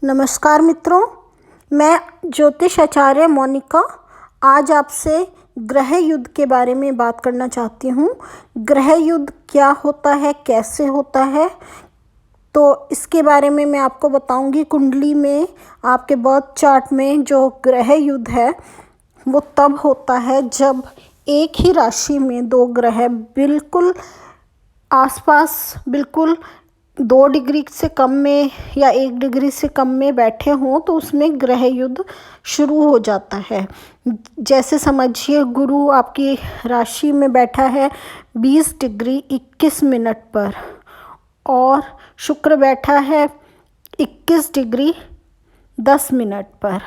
नमस्कार मित्रों, मैं ज्योतिष आचार्य मोनिका आज आपसे ग्रह युद्ध के बारे में बात करना चाहती हूँ। ग्रह युद्ध क्या होता है, कैसे होता है, तो इसके बारे में मैं आपको बताऊंगी। कुंडली में आपके बर्थ चार्ट में जो ग्रह युद्ध है वो तब होता है जब एक ही राशि में दो ग्रह बिल्कुल आसपास, बिल्कुल 2 डिग्री से कम में या 1 डिग्री से कम में बैठे हों तो उसमें ग्रह युद्ध शुरू हो जाता है। जैसे समझिए, गुरु आपकी राशि में बैठा है 20 डिग्री 21 मिनट पर और शुक्र बैठा है 21 डिग्री 10 मिनट पर,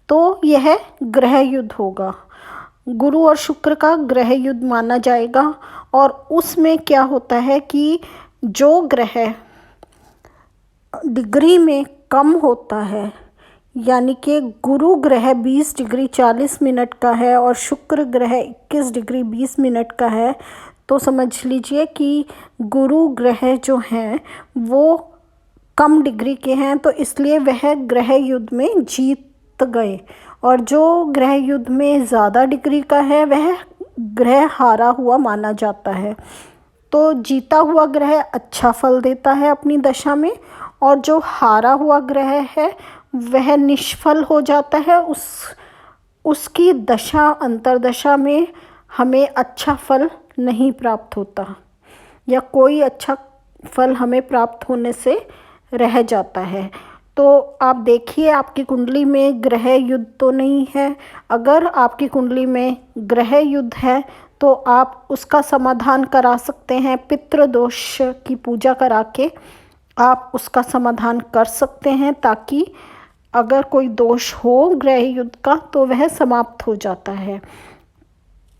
तो यह ग्रह युद्ध होगा। गुरु और शुक्र का ग्रह युद्ध माना जाएगा। और उसमें क्या होता है कि जो ग्रह डिग्री में कम होता है, यानी कि गुरु ग्रह 20 डिग्री 40 मिनट का है और शुक्र ग्रह 21 डिग्री 20 मिनट का है, तो समझ लीजिए कि गुरु ग्रह जो हैं वो कम डिग्री के हैं, तो इसलिए वह ग्रह युद्ध में जीत गए। और जो ग्रह युद्ध में ज़्यादा डिग्री का है वह ग्रह हारा हुआ माना जाता है। तो जीता हुआ ग्रह अच्छा फल देता है अपनी दशा में, और जो हारा हुआ ग्रह है वह निष्फल हो जाता है। उसकी दशा अंतर्दशा में हमें अच्छा फल नहीं प्राप्त होता, या कोई अच्छा फल हमें प्राप्त होने से रह जाता है। तो आप देखिए, आपकी कुंडली में ग्रह युद्ध तो नहीं है। अगर आपकी कुंडली में ग्रह युद्ध है तो आप उसका समाधान करा सकते हैं। पितृदोष की पूजा करा के आप उसका समाधान कर सकते हैं, ताकि अगर कोई दोष हो ग्रह युद्ध का तो वह समाप्त हो जाता है।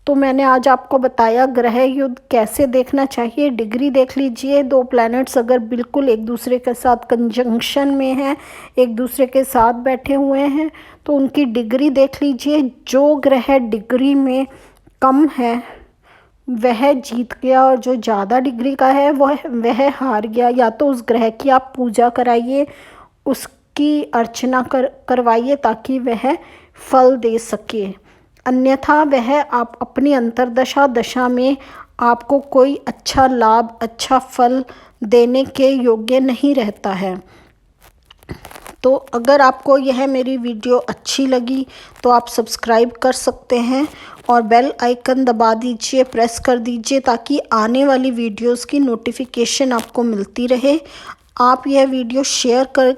तो मैंने आज आपको बताया ग्रह युद्ध कैसे देखना चाहिए। डिग्री देख लीजिए, 2 प्लैनेट्स अगर बिल्कुल एक दूसरे के साथ कंजंक्शन में हैं, एक दूसरे के साथ बैठे हुए हैं, तो उनकी डिग्री देख लीजिए। जो ग्रह डिग्री में कम है वह जीत गया, और जो ज़्यादा डिग्री का है वह हार गया। या तो उस ग्रह की आप पूजा कराइए, उसकी अर्चना करवाइए ताकि वह फल दे सके, अन्यथा वह आप अपनी अंतर्दशा दशा में आपको कोई अच्छा लाभ, अच्छा फल देने के योग्य नहीं रहता है। तो अगर आपको यह मेरी वीडियो अच्छी लगी तो आप सब्सक्राइब कर सकते हैं और बेल आइकन दबा दीजिए, प्रेस कर दीजिए, ताकि आने वाली वीडियोस की नोटिफिकेशन आपको मिलती रहे। आप यह वीडियो शेयर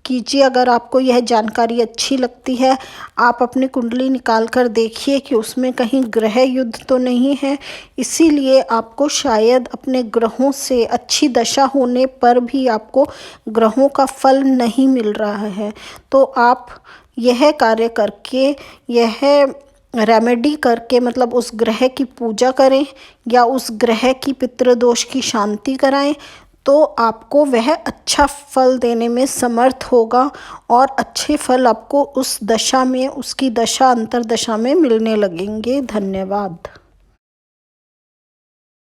कीजिए अगर आपको यह जानकारी अच्छी लगती है। आप अपनी कुंडली निकाल कर देखिए कि उसमें कहीं ग्रह युद्ध तो नहीं है, इसीलिए आपको शायद अपने ग्रहों से अच्छी दशा होने पर भी आपको ग्रहों का फल नहीं मिल रहा है। तो आप यह कार्य करके, यह रेमेडी करके, मतलब उस ग्रह की पूजा करें या उस ग्रह की पितृदोष की शांति कराएं, तो आपको वह अच्छा फल देने में समर्थ होगा और अच्छे फल आपको उस दशा में, उसकी दशा अंतर्दशा में मिलने लगेंगे। धन्यवाद।